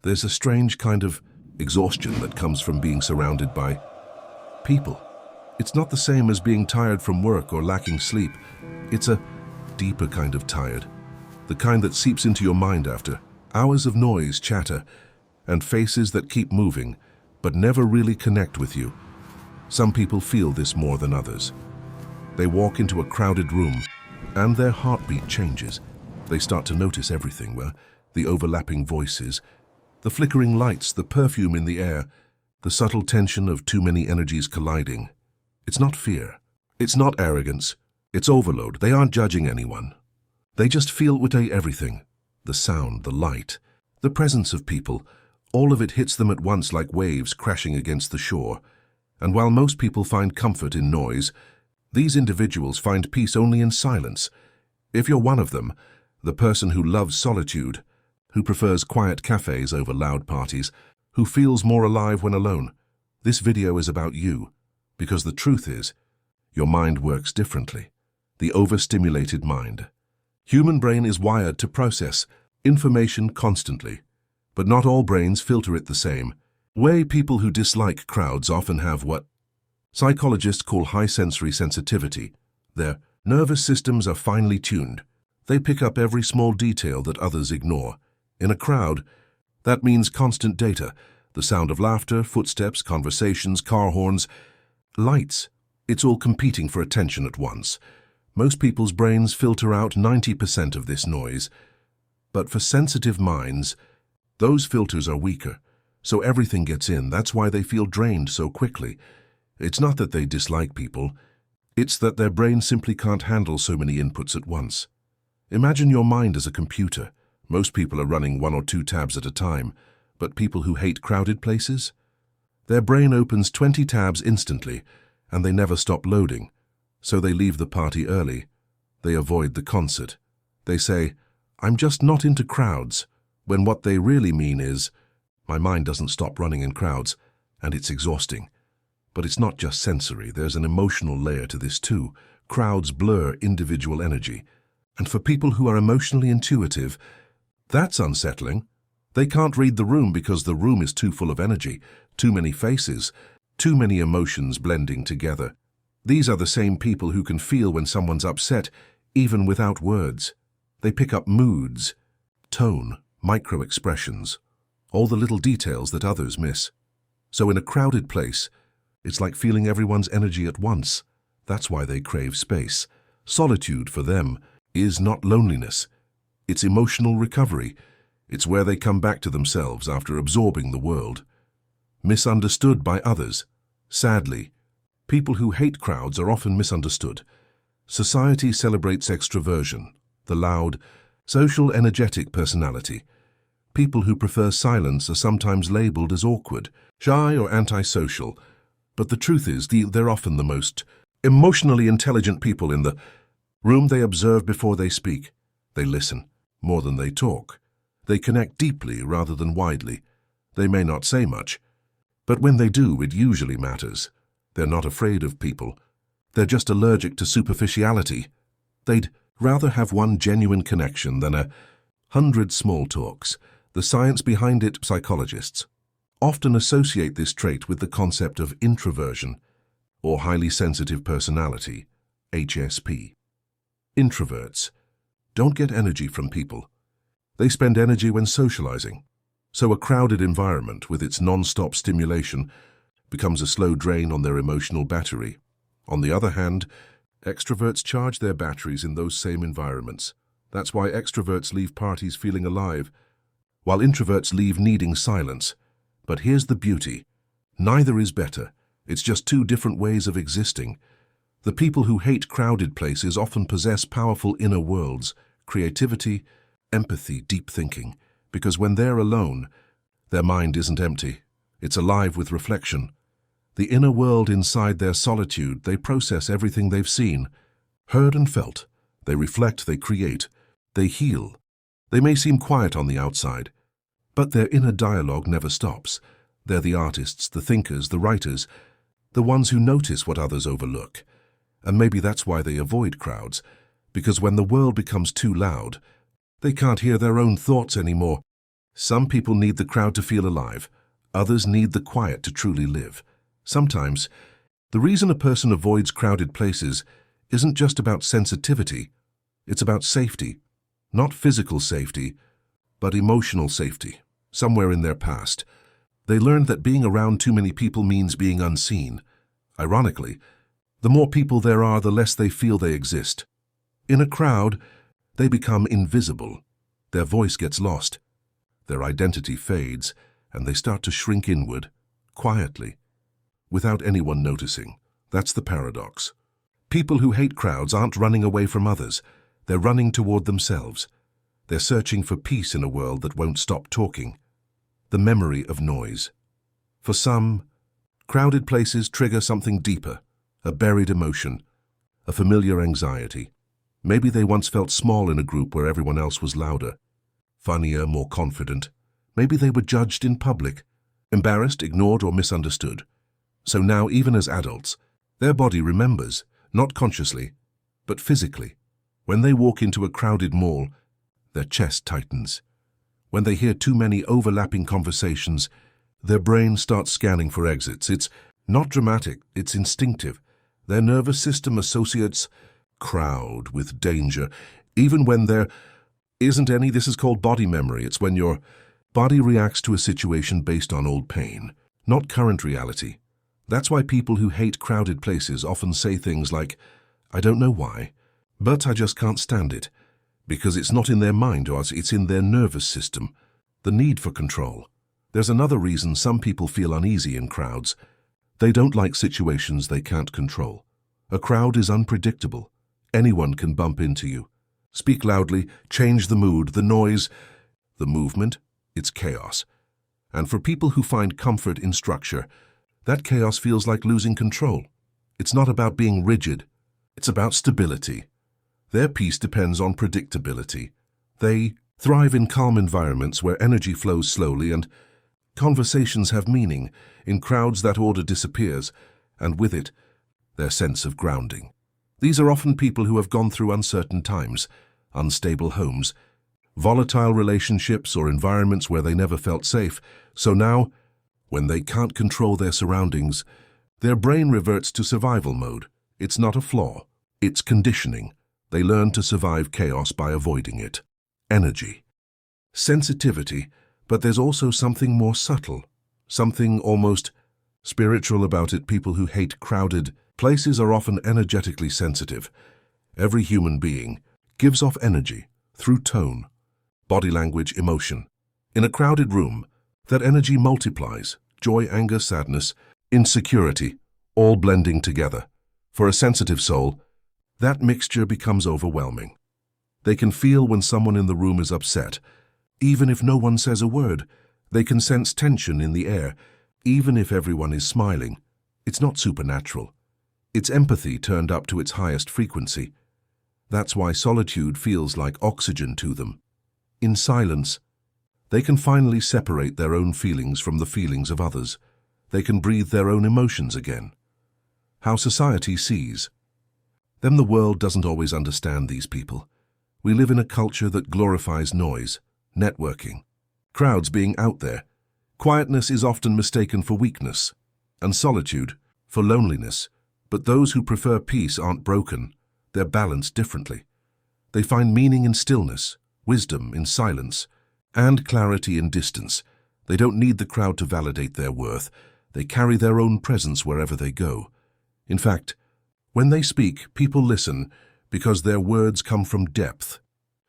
There's a strange kind of exhaustion that comes from being surrounded by people. It's not the same as being tired from work or lacking sleep. It's a deeper kind of tired, the kind that seeps into your mind after hours of noise, chatter, and faces that keep moving, but never really connect with you. Some people feel this more than others. They walk into a crowded room, and their heartbeat changes. They start to notice everything, the overlapping voices, the flickering lights, the perfume in the air, the subtle tension of too many energies colliding. It's not fear. It's not arrogance. It's overload. They aren't judging anyone. They just feel everything. The sound, the light, the presence of people. All of it hits them at once like waves crashing against the shore. And while most people find comfort in noise, these individuals find peace only in silence. If you're one of them, the person who loves solitude, who prefers quiet cafes over loud parties, who feels more alive when alone, this video is about you. Because the truth is, your mind works differently. The overstimulated mind. Human brain is wired to process information constantly, but not all brains filter it the same way. People who dislike crowds often have what psychologists call high sensory sensitivity. Their nervous systems are finely tuned. They pick up every small detail that others ignore. In a crowd, that means constant data, the sound of laughter, footsteps, conversations, car horns, lights. It's all competing for attention at once. Most people's brains filter out 90% of this noise. But for sensitive minds, those filters are weaker, so everything gets in. That's why they feel drained so quickly. It's not that they dislike people, it's that their brain simply can't handle so many inputs at once. Imagine your mind as a computer. Most people are running 1 or 2 tabs at a time, but people who hate crowded places? Their brain opens 20 tabs instantly, and they never stop loading. So they leave the party early. They avoid the concert. They say, "I'm just not into crowds," when what they really mean is, "My mind doesn't stop running in crowds, and it's exhausting." But it's not just sensory. There's an emotional layer to this too. Crowds blur individual energy. And for people who are emotionally intuitive, that's unsettling. They can't read the room because the room is too full of energy, too many faces, too many emotions blending together. These are the same people who can feel when someone's upset, even without words. They pick up moods, tone, micro-expressions, all the little details that others miss. So in a crowded place, it's like feeling everyone's energy at once. That's why they crave space. Solitude for them is not loneliness. It's emotional recovery. It's where they come back to themselves after absorbing the world. Misunderstood by others. Sadly, people who hate crowds are often misunderstood. Society celebrates extroversion, the loud, social, energetic personality. People who prefer silence are sometimes labeled as awkward, shy, or antisocial. But the truth is, they're often the most emotionally intelligent people in the room. They observe before they speak. They listen more than they talk. They connect deeply rather than widely. They may not say much, but when they do, it usually matters. They're not afraid of people. They're just allergic to superficiality. They'd rather have one genuine connection than 100 small talks. The science behind it, psychologists often associate this trait with the concept of introversion, or highly sensitive personality, HSP. Introverts don't get energy from people. They spend energy when socializing. So a crowded environment with its non-stop stimulation becomes a slow drain on their emotional battery. On the other hand, extroverts charge their batteries in those same environments. That's why extroverts leave parties feeling alive, while introverts leave needing silence. But here's the beauty. Neither is better. It's just two different ways of existing. The people who hate crowded places often possess powerful inner worlds, creativity, empathy, deep thinking, because when they're alone, their mind isn't empty. It's alive with reflection. The inner world inside their solitude, they process everything they've seen, heard and felt. They reflect, they create, they heal. They may seem quiet on the outside, but their inner dialogue never stops. They're the artists, the thinkers, the writers, the ones who notice what others overlook. And maybe that's why they avoid crowds, because when the world becomes too loud, they can't hear their own thoughts anymore. Some people need the crowd to feel alive. Others need the quiet to truly live. Sometimes, the reason a person avoids crowded places isn't just about sensitivity. It's about safety. Not physical safety, but emotional safety. Somewhere in their past, they learned that being around too many people means being unseen. Ironically, the more people there are, the less they feel they exist. In a crowd, they become invisible. Their voice gets lost. Their identity fades, and they start to shrink inward, quietly, without anyone noticing. That's the paradox. People who hate crowds aren't running away from others. They're running toward themselves. They're searching for peace in a world that won't stop talking. The memory of noise. For some, crowded places trigger something deeper, a buried emotion, a familiar anxiety. Maybe they once felt small in a group where everyone else was louder, funnier, more confident. Maybe they were judged in public, embarrassed, ignored, or misunderstood. So now, even as adults, their body remembers, not consciously, but physically. When they walk into a crowded mall, their chest tightens. When they hear too many overlapping conversations, their brain starts scanning for exits. It's not dramatic, it's instinctive. Their nervous system associates crowd with danger, even when there isn't any. This is called body memory. It's when your body reacts to a situation based on old pain, not current reality. That's why people who hate crowded places often say things like, "I don't know why, but I just can't stand it," because it's not in their mind or it's in their nervous system. The need for control. There's another reason some people feel uneasy in crowds. They don't like situations they can't control. A crowd is unpredictable. Anyone can bump into you. Speak loudly, change the mood, the noise, the movement. It's chaos. And for people who find comfort in structure, that chaos feels like losing control. It's not about being rigid. It's about stability. Their peace depends on predictability. They thrive in calm environments where energy flows slowly and conversations have meaning. In crowds, that order disappears, and with it, their sense of grounding. These are often people who have gone through uncertain times, unstable homes, volatile relationships, or environments where they never felt safe. So now, when they can't control their surroundings, their brain reverts to survival mode. It's not a flaw, it's conditioning. They learn to survive chaos by avoiding it. Energy. Sensitivity, but there's also something more subtle, something almost spiritual about it. People who hate crowded places are often energetically sensitive. Every human being gives off energy through tone, body language, emotion. In a crowded room, that energy multiplies. Joy, anger, sadness, insecurity, all blending together. For a sensitive soul, that mixture becomes overwhelming. They can feel when someone in the room is upset. Even if no one says a word, they can sense tension in the air, even if everyone is smiling. It's not supernatural. It's empathy turned up to its highest frequency. That's why solitude feels like oxygen to them. In silence, they can finally separate their own feelings from the feelings of others. They can breathe their own emotions again. How society sees them. The world doesn't always understand these people. We live in a culture that glorifies noise, networking, crowds being out there. Quietness is often mistaken for weakness, and solitude for loneliness. But those who prefer peace aren't broken. They're balanced differently. They find meaning in stillness, wisdom in silence, and clarity in distance. They don't need the crowd to validate their worth. They carry their own presence wherever they go. In fact, when they speak, people listen because their words come from depth,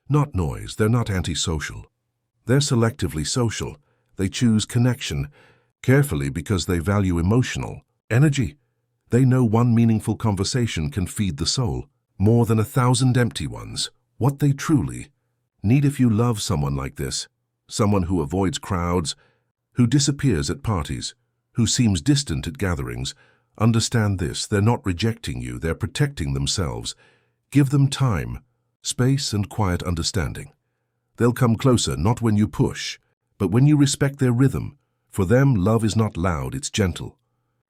not noise. They're not antisocial. They're selectively social. They choose connection carefully because they value emotional energy. They know one meaningful conversation can feed the soul more than 1,000 empty ones. What they truly need. If you love someone like this, someone who avoids crowds, who disappears at parties, who seems distant at gatherings, understand this: they're not rejecting you, they're protecting themselves. Give them time, space, and quiet understanding. They'll come closer, not when you push, but when you respect their rhythm. For them, love is not loud, it's gentle.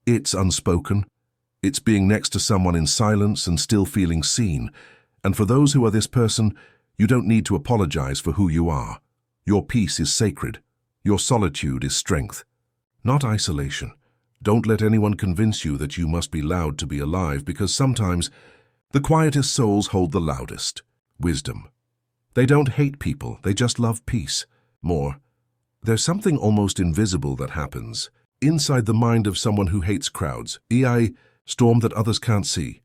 It's unspoken. It's being next to someone in silence and still feeling seen. And for those who are this person, you don't need to apologize for who you are. Your peace is sacred. Your solitude is strength, not isolation. Don't let anyone convince you that you must be loud to be alive, because sometimes the quietest souls hold the loudest wisdom. They don't hate people, they just love peace more. There's something almost invisible that happens inside the mind of someone who hates crowds, a storm that others can't see.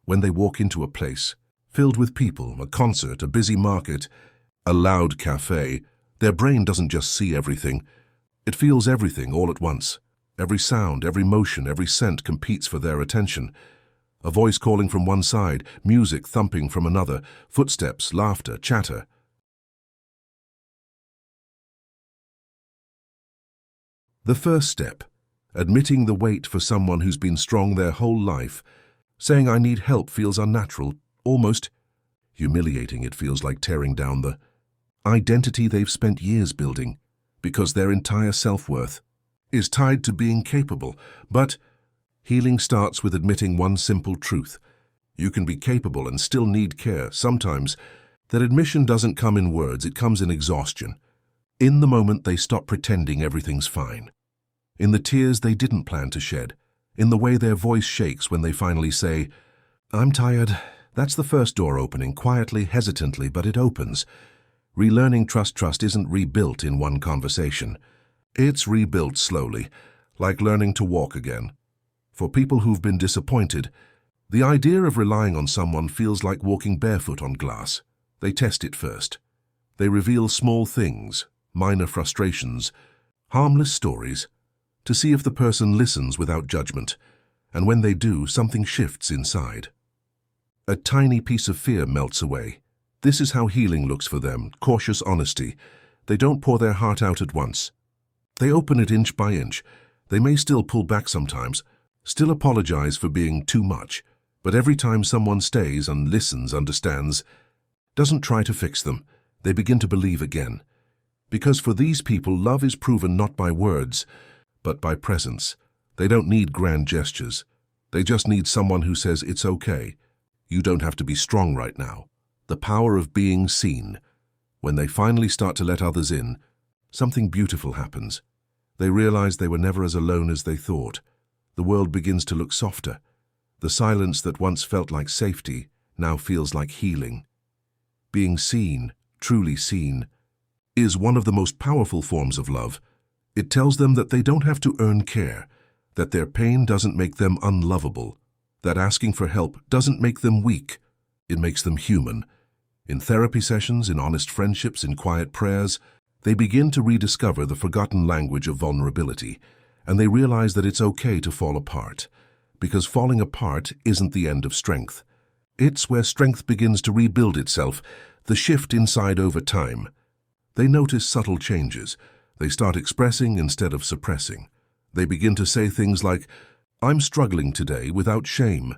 When they walk into a place filled with people, a concert, a busy market, a loud cafe, their brain doesn't just see everything, it feels everything all at once. Every sound, every motion, every scent competes for their attention. A voice calling from one side, music thumping from another, footsteps, laughter, chatter. The first step, admitting the weight for someone who's been strong their whole life, saying I need help feels unnatural, almost humiliating. It feels like tearing down the identity they've spent years building, because their entire self-worth is tied to being capable. But healing starts with admitting one simple truth. You can be capable and still need care. Sometimes that admission doesn't come in words, it comes in exhaustion. In the moment they stop pretending everything's fine. In the tears they didn't plan to shed. In the way their voice shakes when they finally say, I'm tired. That's the first door opening, quietly, hesitantly, but it opens. Relearning trust isn't rebuilt in one conversation. It's rebuilt slowly, like learning to walk again. For people who've been disappointed, the idea of relying on someone feels like walking barefoot on glass. They test it first. They reveal small things, minor frustrations, harmless stories, to see if the person listens without judgment. And when they do, something shifts inside. A tiny piece of fear melts away. This is how healing looks for them, cautious honesty. They don't pour their heart out at once. They open it inch by inch. They may still pull back sometimes, still apologize for being too much, but every time someone stays and listens, understands, doesn't try to fix them, they begin to believe again. Because for these people, love is proven not by words, but by presence. They don't need grand gestures. They just need someone who says, it's okay. You don't have to be strong right now. The power of being seen. When they finally start to let others in, something beautiful happens. They realize they were never as alone as they thought. The world begins to look softer. The silence that once felt like safety now feels like healing. Being seen, truly seen, is one of the most powerful forms of love. It tells them that they don't have to earn care, that their pain doesn't make them unlovable, that asking for help doesn't make them weak. It makes them human. In therapy sessions, in honest friendships, in quiet prayers, they begin to rediscover the forgotten language of vulnerability, and they realize that it's okay to fall apart, because falling apart isn't the end of strength. It's where strength begins to rebuild itself, the shift inside over time. They notice subtle changes. They start expressing instead of suppressing. They begin to say things like, I'm struggling today, without shame.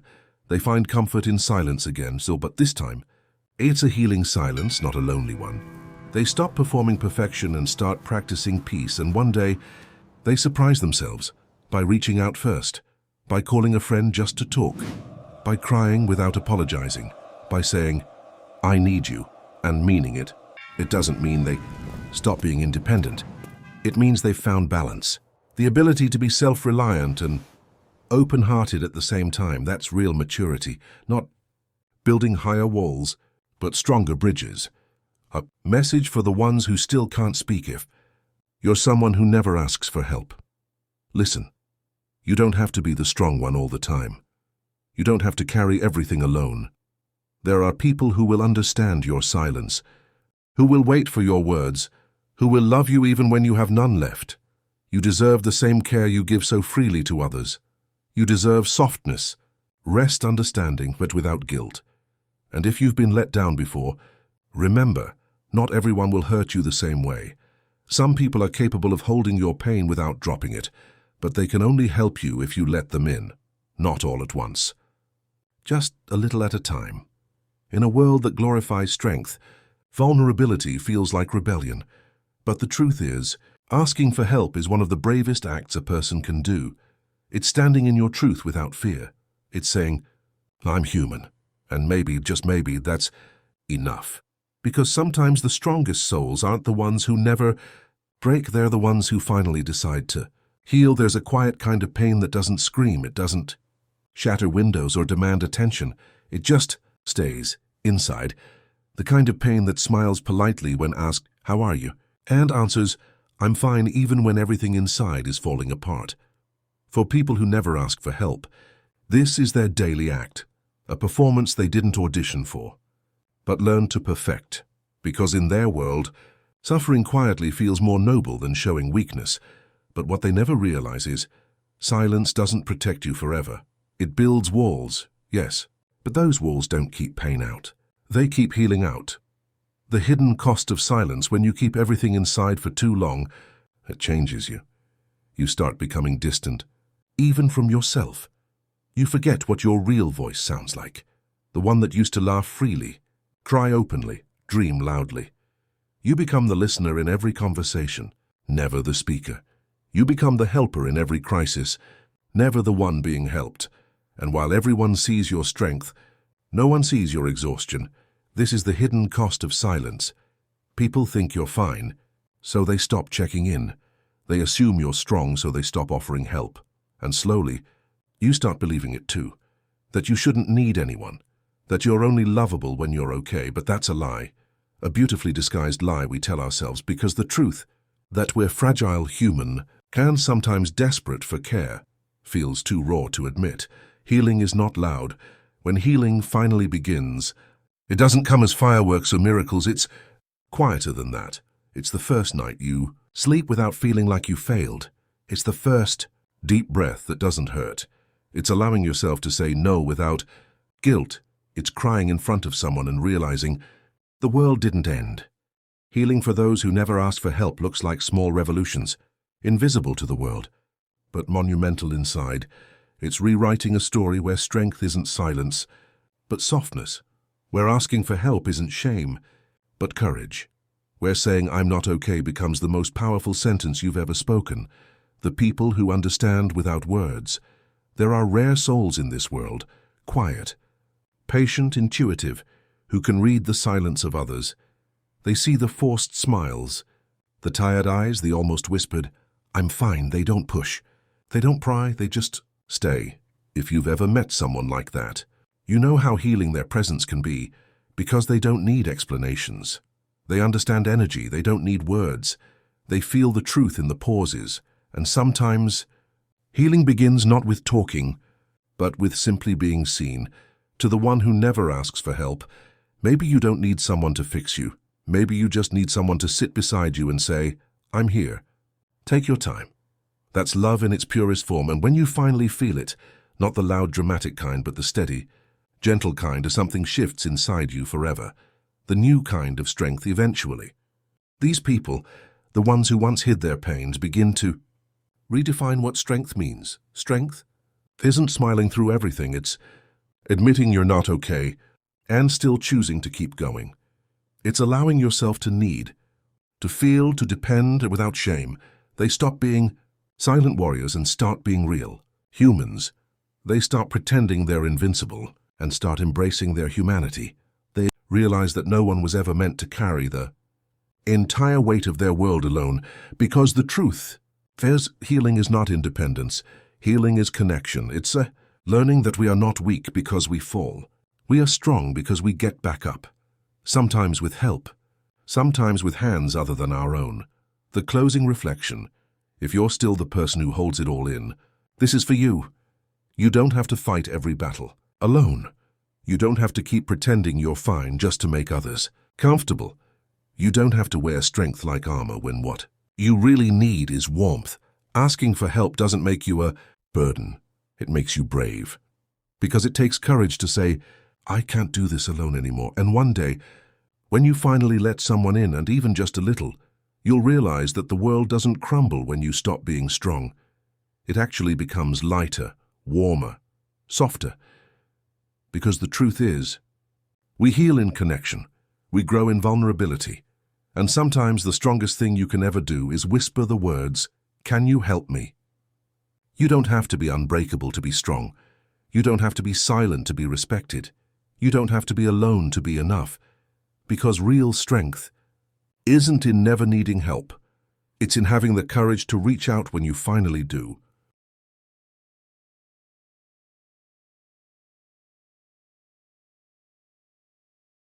They find comfort in silence again, but this time, it's a healing silence, not a lonely one. They stop performing perfection and start practicing peace, and one day, they surprise themselves by reaching out first, by calling a friend just to talk, by crying without apologizing, by saying, I need you, and meaning it. It doesn't mean they stop being independent. It means they've found balance, the ability to be self-reliant and open-hearted at the same time. That's real maturity, not building higher walls, but stronger bridges. A message for the ones who still can't speak. If you're someone who never asks for help, listen. You don't have to be the strong one all the time. You don't have to carry everything alone. There are people who will understand your silence, who will wait for your words, who will love you even when you have none left. You deserve the same care you give so freely to others. You deserve softness, rest, understanding, but without guilt. And if you've been let down before, remember, not everyone will hurt you the same way. Some people are capable of holding your pain without dropping it, but they can only help you if you let them in, not all at once. Just a little at a time. In a world that glorifies strength, vulnerability feels like rebellion. But the truth is, asking for help is one of the bravest acts a person can do. It's standing in your truth without fear. It's saying, I'm human, and maybe, just maybe, that's enough. Because sometimes the strongest souls aren't the ones who never Break, they're the ones who finally decide to heal. There's a quiet kind of pain that doesn't scream, it doesn't shatter windows or demand attention. It just stays inside. The kind of pain that smiles politely when asked, "How are you?" and answers, "I'm fine," even when everything inside is falling apart. For people who never ask for help, this is their daily act, a performance they didn't audition for, but learned to perfect, because in their world, suffering quietly feels more noble than showing weakness. But what they never realize is, silence doesn't protect you forever. It builds walls, yes, but those walls don't keep pain out. They keep healing out. The hidden cost of silence: when you keep everything inside for too long, it changes you. You start becoming distant, even from yourself. You forget what your real voice sounds like, the one that used to laugh freely, cry openly, dream loudly. You become the listener in every conversation, never the speaker. You become the helper in every crisis, never the one being helped. And while everyone sees your strength, no one sees your exhaustion. This is the hidden cost of silence. People think you're fine, so they stop checking in. They assume you're strong, so they stop offering help. And slowly, you start believing it too, that you shouldn't need anyone, that you're only lovable when you're okay. But that's a lie, a beautifully disguised lie we tell ourselves, because the truth, that we're fragile, human, can sometimes desperate for care, feels too raw to admit. Healing is not loud. When healing finally begins, it doesn't come as fireworks or miracles. It's quieter than that. It's the first night you sleep without feeling like you failed. It's the first deep breath that doesn't hurt. It's allowing yourself to say no without guilt. It's crying in front of someone and realizing the world didn't end. Healing for those who never ask for help looks like small revolutions, invisible to the world, but monumental inside. It's rewriting a story where strength isn't silence, but softness, where asking for help isn't shame, but courage, where saying "I'm not okay" becomes the most powerful sentence you've ever spoken. The people who understand without words. There are rare souls in this world, quiet, patient, intuitive, who can read the silence of others. They see the forced smiles, the tired eyes, the almost whispered, "I'm fine." They don't push. They don't pry, they just stay. If you've ever met someone like that, you know how healing their presence can be, because they don't need explanations. They understand energy, they don't need words. They feel the truth in the pauses. And sometimes, healing begins not with talking, but with simply being seen. To the one who never asks for help, maybe you don't need someone to fix you. Maybe you just need someone to sit beside you and say, "I'm here." Take your time. That's love in its purest form, and when you finally feel it, not the loud, dramatic kind, but the steady, gentle kind, as something shifts inside you forever. The new kind of strength eventually. These people, the ones who once hid their pains, begin to redefine what strength means. Strength isn't smiling through everything, it's admitting you're not okay and still choosing to keep going. It's allowing yourself to need, to feel, to depend without shame. They stop being silent warriors and start being real humans. They stop pretending they're invincible and start embracing their humanity. They realize that no one was ever meant to carry the entire weight of their world alone, because the truth is, healing is not independence. Healing is connection. It's a learning that we are not weak because we fall. We are strong because we get back up. Sometimes with help, sometimes with hands other than our own. The closing reflection: if you're still the person who holds it all in, this is for you. You don't have to fight every battle alone. You don't have to keep pretending you're fine just to make others comfortable. You don't have to wear strength like armor when what you really need is warmth. Asking for help doesn't make you a burden. It makes you brave. Because it takes courage to say, "I can't do this alone anymore." And one day, when you finally let someone in, and even just a little, you'll realize that the world doesn't crumble when you stop being strong. It actually becomes lighter, warmer, softer. Because the truth is, we heal in connection, we grow in vulnerability, and sometimes the strongest thing you can ever do is whisper the words, "Can you help me?" You don't have to be unbreakable to be strong. You don't have to be silent to be respected. You don't have to be alone to be enough. Because real strength isn't in never needing help. It's in having the courage to reach out when you finally do.